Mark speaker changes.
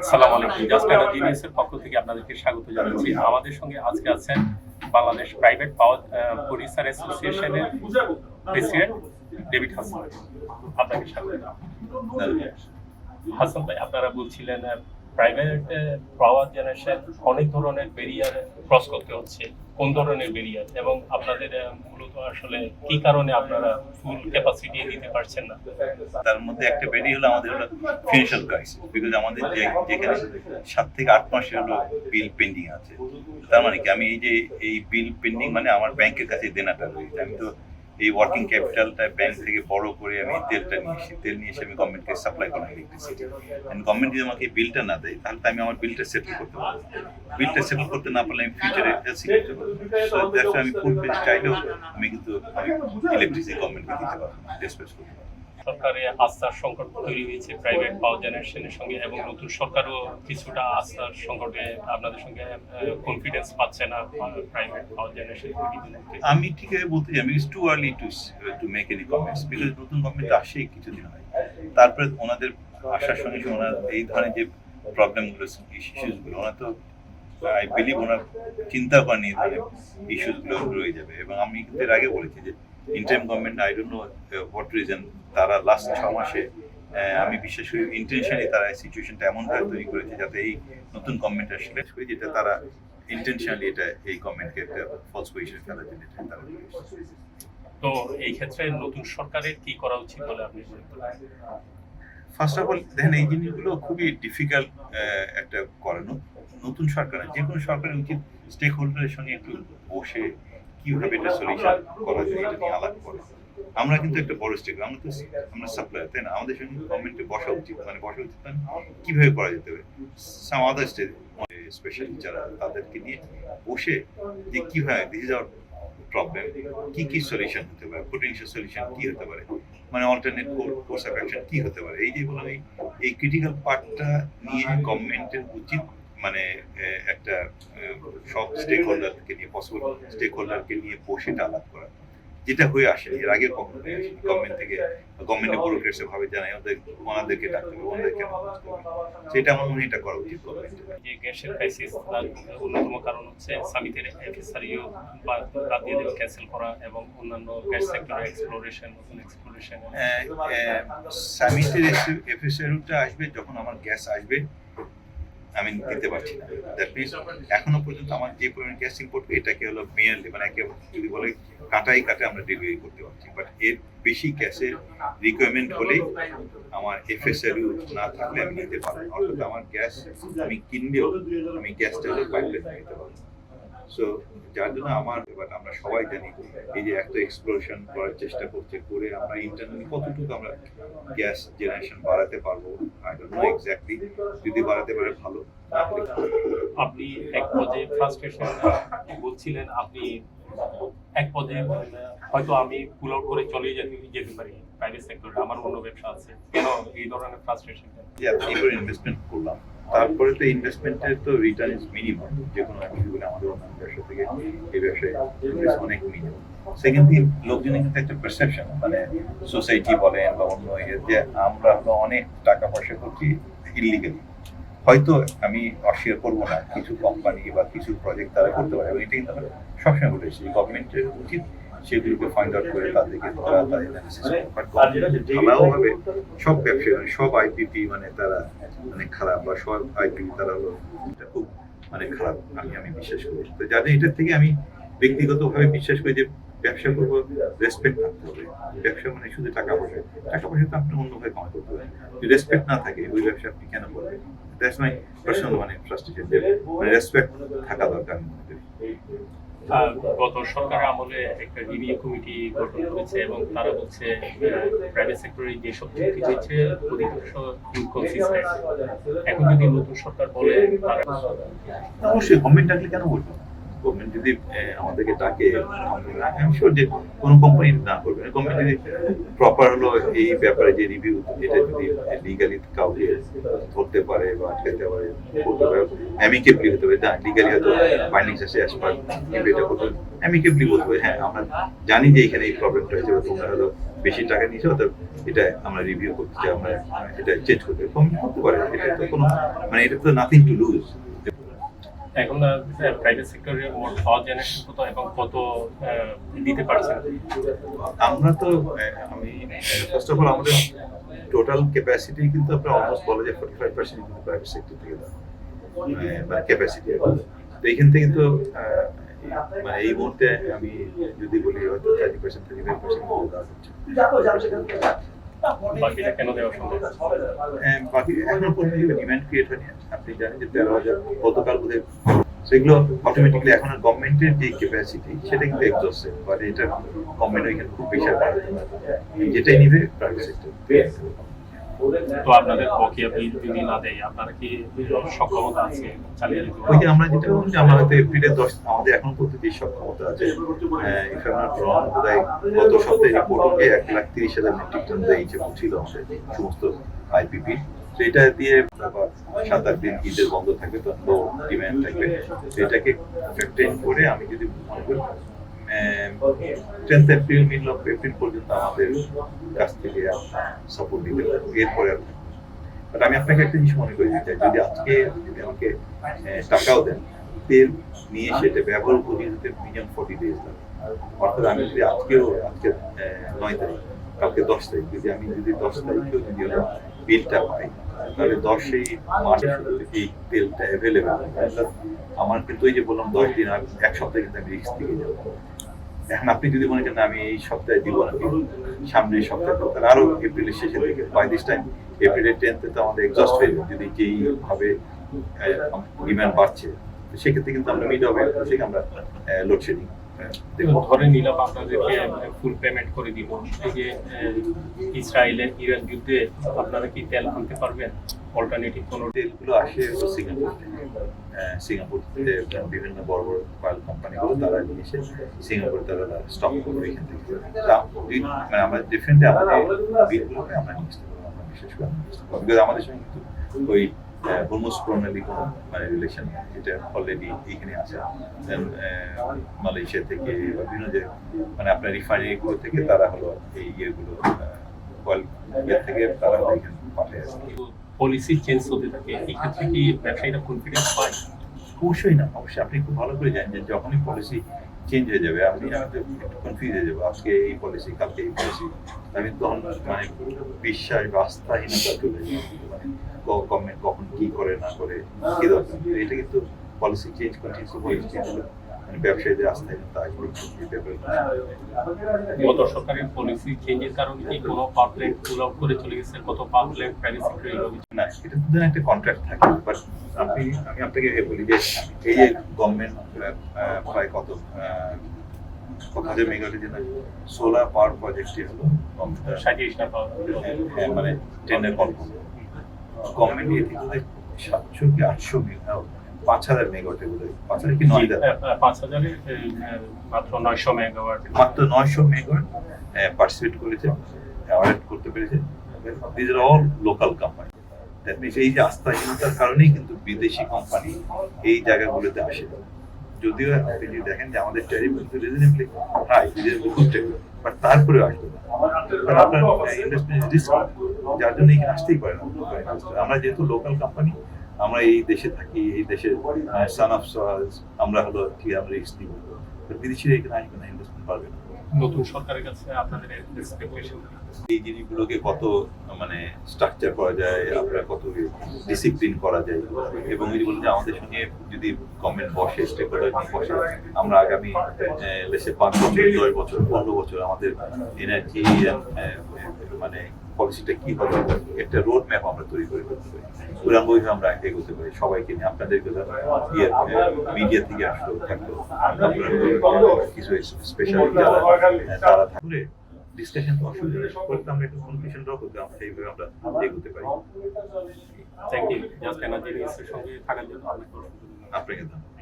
Speaker 1: আসসালামু আলাইকুম। Just and জিনিয়াসের পক্ষ থেকে আপনাদেরকে স্বাগত জানাচ্ছি। আমাদের সঙ্গে আজকে আছেন বাংলাদেশ প্রাইভেট পাওয়ার প্রডিউসার অ্যাসোসিয়েশনের প্রেসিডেন্ট ডেভিড হাসান। আপনাকে স্বাগত। হাসান ভাই, আপনারা বলছিলেন প্রাইভেট পাওয়ার জেনারেশন অনেক ধরনের ব্যারিয়ার ক্রস করতে হচ্ছে। কোন ধরনের ব্যারিয়ার এবং আপনাদের মূলত আসলে কি কারণে আপনারা ফুল ক্যাপাসিটি দিতে পারছেন না?
Speaker 2: তার মধ্যে একটা ব্যারিয়ার হলো আমাদের হলো ফিনান্সিয়াল ক্রাইসিস, বিকজ আমাদের যেখানে 7 থেকে 8 মাসের হলো বিল পেন্ডিং আছে। তার মানে কি, আমি এই বিল পেন্ডিং মানে আমার ব্যাংকের কাছে দেনাটা রয়েছে। আমি তো এই ওয়ার্কিং ক্যাপিটালটা ব্যাংক থেকে বড় করে আমি তেল নিয়ে এসে আমি গভর্নমেন্টকে সাপ্লাই করি ইলেকট্রিসিটি। গভর্নমেন্ট যদি আমাকে বিলটা না দেয় তাহলে তো আমি আমার বিলটা সেটেল করতে পারবো। বিলটা সেটেল করতে না পারলে আমি ফিউচারে আমি ফুল পেজ চাইলেও আমি কিন্তু ইলেকট্রিসিটি গভর্নমেন্টকে দিতে পারবো, ডিসপ্যাচ করতে পারবো।
Speaker 1: সরকারের আস্থার সংকট তৈরি হয়েছে প্রাইভেট পাওয়ার জেনারেশনের সঙ্গে, এবং নতুন সরকারও কিছুটা আস্থার সংকটে আপনাদের সঙ্গে কনফিডেন্স পাচ্ছে না প্রাইভেট পাওয়ার জেনারেশন।
Speaker 2: আমি ঠিক আছে বলতে চাই, আমি it's too early to make any comments, because নতুন গভর্নমেন্ট আসেই কিছুদিন হয়। তারপরে ওনাদের আসার সঙ্গে সঙ্গে ওনার এই ধরনের যে প্রবলেমগুলো, ইস্যুসগুলো, ওনার তো আই বিলিভ ওনার চিন্তা করেনি এই ধরনের ইস্যুসগুলো রয়ে যাবে। এবং আমি কিন্তু এর আগে বলেছি যে interim government, I don't know what reason, তারা লাস্ট 6 মাসে আমি বিশেষ করে ইন্টেনশনালি তারা এই সিচুয়েশনটা এমনভাবে তৈরি করেছে যাতে এই নতুন গভর্নমেন্ট আসলে যেটা তারা ইন্টেনশনালি এটা এই গভর্নমেন্টকে একটা ফলস পজিশনে ফেলার জন্য তারা করেছে।
Speaker 1: তো এই ক্ষেত্রে নতুন সরকারের কি করা উচিত বলে আপনি মনে করেন?
Speaker 2: ফার্স্ট অফ অল দেখেন, এই জিনিসগুলো খুবই ডিফিকাল্ট একটা করানো। নতুন সরকারের যে কোনো সরকারের উচিত স্টেক হোল্ডারের সঙ্গে একটু বসে কিভাবে এটা সলিউশন করা যায় এটা নিয়ে আলাপ করা। আমরা কিন্তু একটা বড় স্টেক, আমরা সাপ্লায়ার, তাই না? আমাদের সঙ্গে গভর্নমেন্টে বসা উচিত, মানে কিভাবে করা যেতে হবে। সাম আদার স্টেট স্পেশালি যারা, তাদেরকে নিয়ে বসে যে কিভাবে দিস ইজ আওয়ার প্রবলেম, কি সলিউশন হতে পারে, পোটেনশিয়াল সলিউশন কি হতে পারে, মানে অল্টারনেট কোর্স অফ অ্যাকশন কি হতে পারে। এই যে বললাম, এই ক্রিটিক্যাল পার্টটা নিয়ে গভর্নমেন্টের উচিত মানে একটা সব স্টেক হোল্ডারকে নিয়ে, পসিবল স্টেক হোল্ডারকে নিয়ে বসে আলাপ করা, যেটা হয়ে আসে এর আগে কখনো হয়ে আসে। গভর্নমেন্ট থেকে গভর্নমেন্টের ব্যুরোক্রেটস ভাবে জানায় ওনাদেরকে ডাকতে হবে, ওনাদেরকে সেটা আমার মনে হয় এটা করা উচিত গভর্নমেন্টের।
Speaker 1: যে গ্যাসের ক্রাইসিস, তার অন্যতম কারণ হচ্ছে সামিটের এফএসআরইউ বাদ দিয়ে দেওয়া, ক্যান্সেল করা, এবং অন্যান্য গ্যাস সেক্টর এক্সপ্লোরেশন, নতুন এক্সপ্লোরেশন।
Speaker 2: সামিটের এফএসআরইউটা আসবে যখন আমার গ্যাস আসবে, আমি দিতে পারছি না। দ্যাট মিনস এখনো পর্যন্ত আমার যে পরিমাণ গ্যাস ইম্পোর্ট, এটাকে হলো মেয়ারলি, মানে যদি বলে কাটে আমরা ডেলিভারি করতে পারছি। বাট এর বেশি গ্যাসের রিকোয়ারমেন্ট হলেই আমার এফএসআরইউ না থাকলে আমি নিতে পারবো না। অর্থাৎ আমার গ্যাস আমি কিনলেও আমি গ্যাসটা হলো পাইপলাইন নিতে পারবো। সো যার জন্য আমরা সবাই জানি এই যে এত এক্সপ্লোরেশন করার চেষ্টা করে আমরা ইন্টারনালি কতটুকু আমরা গ্যাস জেনারেশন বাড়াতে পারবো, আই ডোন্ট নো এক্স্যাক্টলি। যদি বাড়াতে পারে ভালো।
Speaker 1: আপনি এক পর্যায়ে ফ্রাস্ট্রেশন বলছিলেন, আপনি এক পর্যায়ে হয়তো আমি পুল আউট করে চলে যেতে পারি প্রাইভেট সেক্টরে, আমার অন্য ব্যবসা আছে, কেন এই ধরনের ফ্রাস্ট্রেশন?
Speaker 2: এবার ইনভেস্টমেন্ট করলাম, তারপরে তো ইনভেস্টমেন্টের তো রিটার্ন ইজ মিনিমাম। যে কোনো আমাদের অন্যান্য ব্যবসা থেকে এই ব্যবসায় অনেক মিনিমাম। সেকেন্ড থিং, লোকজনের কিন্তু একটা পারসেপশন, মানে সোসাইটি বলেন বা অন্য যে আমরা অনেক টাকা পয়সা করছি ইলিগালি। হয়তো আমি অস্বীকার করবো না, কিছু কোম্পানি বা কিছু প্রজেক্ট তারা করতে পারে, এবং এটা কিন্তু আমরা সবসময় বলেছি গভর্নমেন্টের উচিত সেগুলোকে ফাইন্ড আউট করে তাদেরকে ধরা, তাদের অ্যানালিসিস করা। বাট গভর্নমেন্ট ঢালাওভাবে সব ব্যবসায়ী, মানে সব আইপিপি মানে তারা মানে খারাপ, বা সব আইপিপি তারা হলো এটা খুব মানে খারাপ, আমি বিশ্বাস করি। তো যাদের এটার থেকে আমি ব্যক্তিগতভাবে বিশ্বাস করি যে ব্যবসা করবো, রেসপেক্ট থাকতে হবে। ব্যবসা মানে শুধু টাকা পয়সা তো আপনি অন্যভাবে কামাই করতে হবে। যদি রেসপেক্ট না থাকে ওই ব্যবসা আপনি কেন করবেন? দ্যাটস মাই পার্সোনাল মানে ফ্রাস্ট্রেশন, মানে রেসপেক্ট থাকা দরকার আমি মনে করি।
Speaker 1: গত সরকারের আমলে একটা রিভিউ কমিটি গঠন করেছে, এবং তারা বলছে প্রাইভেট সেক্টরে যেসব চুক্তি হয়েছে অধিকাংশ ইনকনসিস্টেন্ট। এখন যদি নতুন সরকার বলে,
Speaker 2: অবশ্যই গভর্নমেন্ট ডাকলে কেন বলবো না? গভর্নমেন্ট যদি আমাদেরকে ডাকে, আমি শিওর যে কোনো কোম্পানি না করবে না। গভর্নমেন্ট যদি প্রপার হলো এই ব্যাপারে যে রিভিউ, এটা যদি লিগালি কাউকে ধরতে পারে বা আটকাতে পারে, করতে পারে, অ্যামিকেবলি হতে পারে। লিগালি হয়তো ফাইন্ডিংস আছে অ্যাজ পার, কিন্তু এটা করতে অ্যামিকেবলি বলতে পারে, হ্যাঁ আমরা জানি যে এখানে এই প্রবলেমটা হয়েছে, তোমরা হলো বেশি টাকা নিয়েছে, অর্থাৎ এটা আমরা রিভিউ করতে চাই, আমরা এটা চেঞ্জ করতে করতে পারে। এটা তো কোনো মানে এটা তো নাথিং টু লুজ।
Speaker 1: এখন প্রাইভেট সেক্টরে মোট পাওয়ার জেনারেশন কত এবং কত দিতে পারছেন?
Speaker 2: আমরা তো আমি ফার্স্ট অফ অল আমাদের টোটাল ক্যাপাসিটি কিন্তু আপনার অলমোস্ট বলা যায় 45% কিন্তু প্রাইভেট সেক্টর থেকে দেওয়া, মানে ক্যাপাসিটি। তো এইখান থেকে তো মানে এই মুহূর্তে আমি যদি বলি হয়তো 30% 35% দেওয়া হচ্ছে।
Speaker 1: বাকিটা কেন দেওয়া সম্ভব?
Speaker 2: বাকি এখনো পর্যন্ত ডিমান্ড ক্রিয়েট হয়নি। আপনি জানেন যে 13,000 গতকাল বোধহয়, সেগুলো অটোমেটিকলি এখন গভর্নমেন্টের যে ক্যাপাসিটি সেটা কিন্তু এক্সস্টেড, বাট এটা গভর্নমেন্ট এখানে খুব বেশি যেটাই নিবে প্রাইভেট সেক্টর।
Speaker 1: তো আপনাদের বকেয়া বিল যদি না দেয় আপনারা কি সক্ষমতা আছে চালিয়ে যেতে?
Speaker 2: ওই যে আমরা যেটা বলছি, আমরা হয়তো এপ্রিলের 10 আমাদের এখন করতে যে সক্ষমতা আছে, বোধহয় গত সপ্তাহে রিপোর্টকে 1,30,000 মেট্রিক টন দিয়েছে ছিল আমাদের সমস্ত আইপিপি। তো এটা দিয়ে 7-8 দিন ঈদের বন্ধ থাকবে, তো লো ডিমান্ড থাকবে। তো এটাকে ফ্যাক্টর করে আমি যদি মনে করি 10th April middle of April পর্যন্ত আমাদের কাছ থেকে সাপোর্ট দিতে পারবো, এরপরে আর। বাট আমি আপনাকে একটা জিনিস মনে করি যে যদি আজকে যদি আমাকে টাকাও দেন, তেল নিয়ে সেটা ব্যবহার করি যেতে মিনিমাম 40 ডেজ লাগে। অর্থাৎ আমি যদি আজকে 9 তারিখ, কালকে 10 তারিখ, আমি যদি 10 তারিখেও যদি বিলটা পাই, তাহলে 10ই মাসের শুরুতে এই তেলটা অ্যাভেলেবেল। আমার কিন্তু ওই যে বললাম 10 দিন আর 1 সপ্তাহে কিন্তু আমি রিস্ক থেকে যাবো। এখন আপনি যদি মনে করেন আমি এই সপ্তাহে দিব না, সামনের সপ্তাহে দেবো, তাহলে আরো এপ্রিলের শেষের দিকে, বাই দিস টাইম এপ্রিলের 10th তো আমাদের এক্সস্ট হয়ে যাবে। যদি যেইভাবে ডিমান্ড বাড়ছে, তো সেক্ষেত্রে কিন্তু আমরা মিড অফ এপ্রিল থেকে আমরা লোডশেডিং
Speaker 1: ধরে নিলাম আপনাদেরকে ফুল পেমেন্ট করে দিব, এই যে ইসরায়েলের ইরান যুদ্ধে আপনারা কি তেল আনতে পারবেন? অল্টারনেটিভ কোনো
Speaker 2: তেলগুলো আসে সিঙ্গাপুর থেকে। সিঙ্গাপুর থেকে বিভিন্ন বড় বড় অয়েল কোম্পানিগুলো তারা নিয়ে এসে সিঙ্গাপুরে তারা স্টক করবে এখান থেকে। মানে আমরা ডিফারেন্টলি আমাদের বিলগুলোকে আমরা নিয়ে আসতে পারবো, আমরা বিশেষ করে বিকজ আমাদের সঙ্গে কিন্তু ওই হরমুজ প্রণালী কোনো মানে রিলেশন, এটা অলরেডি এইখানে আছে। দেন মালয়েশিয়া থেকে বা বিভিন্ন যে মানে আপনার রিফাইনারিগুলো থেকে তারা হলো এই ইয়েগুলো অয়েল ইয়ে থেকে তারা এখানে পাঠিয়ে আসে।
Speaker 1: পলিসি চেঞ্জ হতে থাকে, এই ক্ষেত্রে কি ব্যবসায়ীরা কনফিডেন্স পায়?
Speaker 2: অবশ্যই না, অবশ্যই আপনি খুব ভালো করে জানেন যে যখনই পলিসি চেঞ্জ হয়ে যাবে আমি হয়তো একটু কনফিউজ হয়ে যাবো, আজকে এই পলিসি কালকে এই পলিসি, আমি তখন মানে বিশ্বাস বা আস্থাহীনতা চলে যাবে, মানে গভর্নমেন্ট কখন কি করে না করে কি দরকার। এটা কিন্তু policy change continuously policy change হলে মানে ব্যবসায়ীদের আস্থাহীনতা আসবে।
Speaker 1: গত সরকারের পলিসি চেঞ্জের কারণে কি কোনো পাওয়ার প্ল্যান্ট পুল আউট করে চলে গেছে? কত পাওয়ার প্ল্যান্ট প্রাইভেট সেক্টরে
Speaker 2: না, এটা তো একটা কন্ট্রাক্ট থাকে, বাট আমি আপনাকে বলি যে এই যে গভর্নমেন্ট প্রায় কত 1000 মেগাওয়াটের জন্য সোলার পাওয়ার প্রজেক্টটি হলো
Speaker 1: 37টা পাওয়ার,
Speaker 2: মানে টেন্ডার কল করলো গভর্নমেন্ট। এটি বোধহয় 700 কি 800 মেগাওয়াট, 5000 মেগাওয়াটের বোধহয় 5000 কি 9000,
Speaker 1: 5000-এ মাত্র 900 মেগাওয়াট,
Speaker 2: মাত্র 900 মেগাওয়াট পার্টিসিপেট করেছে, অ্যাওয়ার্ড করতে পেরেছে। This are all local company. That means এই যে আস্থাহীনতার কারণেই কিন্তু বিদেশি কোম্পানি এই জায়গাগুলোতে আসে। যদিও আপনি যদি দেখেন যে আমাদের ট্যারিফ কিন্তু reasonably high, good tariff, but তারপরে আসবে না, কারণ আপনার ইনভেস্টমেন্ট রিস্ক, যার জন্য এখানে আসতেই পারে না। আমরা যেহেতু লোকাল কোম্পানি, আমরা এই দেশে থাকি, এই দেশের সান অফ সয়েলস, আমরা হলো কি আমরা রিস্ক নিব, বিদেশিরা এখানে আসবে না, ইনভেস্টমেন্ট পারবে না।
Speaker 1: নতুন সরকারের কাছে আপনাদের এক্সপেকটেশন
Speaker 2: এই জিনিসগুলোকে কত মানে স্ট্রাকচার করা যায়, আপনারা কত ডিসিপ্লিন করা যায়, এবং যদি বলুন যে আমাদের সঙ্গে যদি গভর্নমেন্ট বসে, স্টেক হোল্ডার নিয়ে বসে, আমরা আগামী 5 বছর 10 বছর 15 বছর আমাদের এনার্জি মানে পলিসিটা কি হবে, একটা রোড ম্যাপ আমরা তৈরি করে করতে পারি, উড়ানবইভাবে আমরা এগোতে পারি সবাইকে নিয়ে। আপনাদেরকে মিডিয়া থেকে আসলো থাকলো, কিছু স্পেশাল তারা থাকলে ডিসকাশন অসুবিধা করতে আমরা একটু কনফিউশন ড্র করতে আমরা সেইভাবে আমরা এগোতে পারি।
Speaker 1: থ্যাংক ইউ জাস্ট এনার্জি সঙ্গে থাকার জন্য অনেক
Speaker 2: আপনাকে ধন্যবাদ।